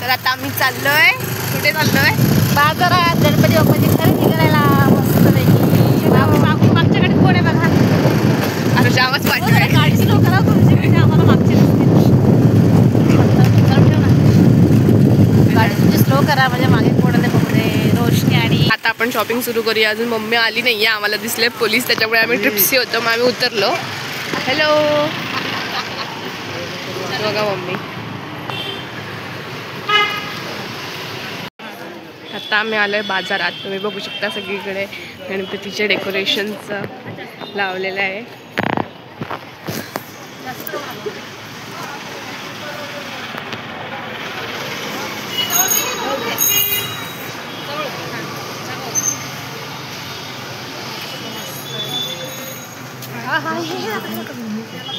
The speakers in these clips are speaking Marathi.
तर आता आम्ही चाललोय, कुठे चाललोय? बाजारात गणपती बाप्पाची खरेदी करायला मस्तपैकी. मागच्याकडे कोण आहे बघा. आता जामच वाटतंय. गाडी स्लो करा तुमची, आम्हाला मागचे गाडी तुमची स्लो करा, म्हणजे मागे कोणाला बघू दे. रोशनी आणि आता आपण शॉपिंग सुरू करूया. अजून मम्मी आली नाहीये, आम्हाला दिसले पोलीस, त्याच्यामुळे आम्ही ट्रिप्सी होतो. मग आम्ही उतरलो. हॅलो बघा मम्मी. आता आम्ही आलोय बाजारात. तुम्ही बघू शकता सगळीकडे गणपतीचे डेकोरेशन्स लावलेले आहे.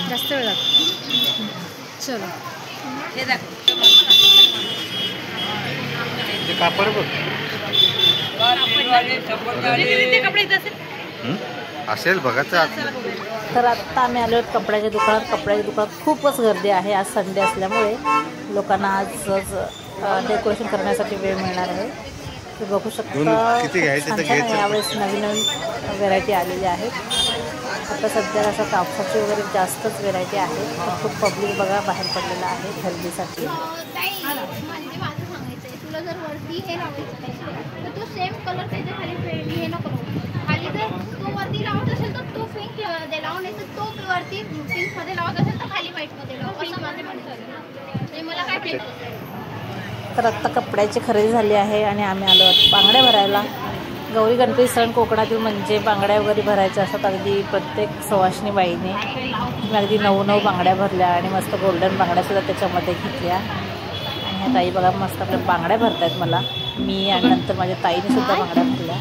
जास्त वेळ चलो हे असेल बघायचं. तर आत्ता आम्ही आलो कपड्याच्या दुकानात. कपड्याच्या दुकानात खूपच गर्दी आहे. आज संडे असल्यामुळे लोकांना आजच डेकोरेशन करण्यासाठी वेळ मिळणार आहे. ते बघू शकता यावेळेस नवीन नवीन व्हेरायटी आलेल्या आहेत. आता सध्या असं कापसाची वगैरे जास्तच व्हेरायटी आहे. खूप पब्लिक बघा बाहेर पडलेलं आहे खरेदीसाठी. तुला जर वरती हे लावायचं तर तो सेम कलर त्याच्या खाली हे नको खाली. जर तो वरती लावत असेल तर तो पिंक मध्ये लाव, नाही तर तो वरती पिंक मध्ये लावत असेल तर खाली व्हाईट मध्ये लाव. पिंक मध्ये म्हणतो मला काय पिंक. तर आत्ता कपड्याची खरेदी झाली आहे आणि आम्ही आलो बांगड्या भरायला. गौरी गणपती सण कोकणातील म्हणजे बांगड्या वगैरे भरायच्या असतात. अगदी प्रत्येक सवाष्णी बाईने अगदी 9 बांगड्या भरल्या आणि मस्त गोल्डन बांगड्यासुद्धा त्याच्यामध्ये घेतल्या. आणि ह्या ताई बघा मस्त आपल्या बांगड्या भरत आहेत मला. मी आणि नंतर माझ्या ताईने सुद्धा बांगड्या भरल्या.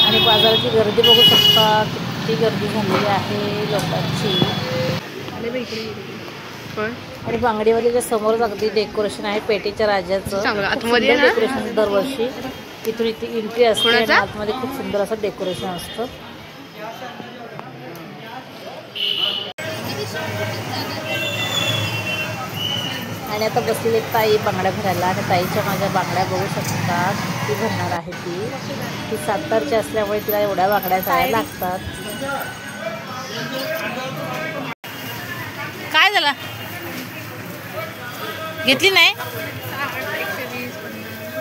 आणि बाजाराची गर्दी बघू शकता, किती गर्दी झालेली आहे लोकांची. आणि बांगडीवालीच्या समोरच अगदी डेकोरेशन आहे पेटीच्या राजाचं. डेकोरेशन दरवर्षी इथून इथे एंट्री असते आणि आतमध्ये खूप सुंदर असं डेकोरेशन असतं. आणि आता बसलेली ताई बांगड्या भरायला. आणि ताईच्या माझ्या बांगड्या बघू शकतात ती भरणार आहे. ती सातारची असल्यामुळे तिला एवढ्या बांगड्या जायला लागतात. काय झालं घेतली नाही?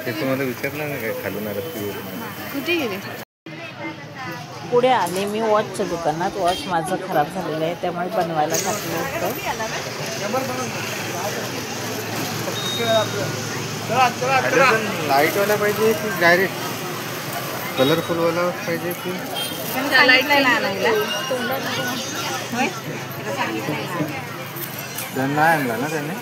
त्याच्यामध्ये विचारलं ना काय खालून कुठे गेले? पुढे आले मी वॉचच्या दुकानात. वॉच माझं खराब झालेलं आहे त्यामुळे बनवायला टाकलं होतं. लाईटवाला पाहिजे की डायरेक्ट कलरफुलवाला पाहिजे की नाही आणला ना त्याने.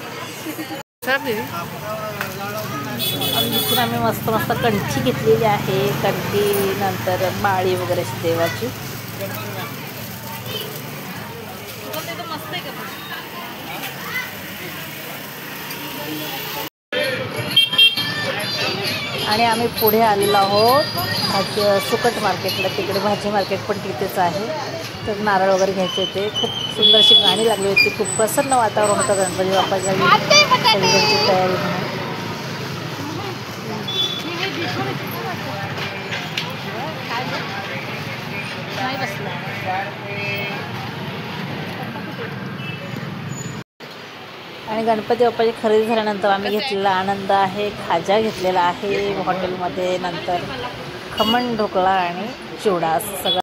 तिथून आम्ही मस्त मस्त कंठी घेतलेली आहे. कंठी नंतर माळी वगैरे देवाची. आणि आम्ही पुढे आलेलो आहोत सुकट मार्केटला. तिकडे भाजी मार्केट पण तिथेच आहे. तर नारळ वगैरे घ्यायचे होते. खूप सुंदर अशी गाणी लागली होती. खूप प्रसन्न वातावरण होतं गणपती बाप्पाच्या तयारी म्हणून. आणि गणपती बाप्पाची खरेदी झाल्यानंतर आम्ही घेतलेला आनंद आहे. खाजा घेतलेला आहे हॉटेलमध्ये. नंतर खमण ढोकळा आणि चिवडा असं सगळं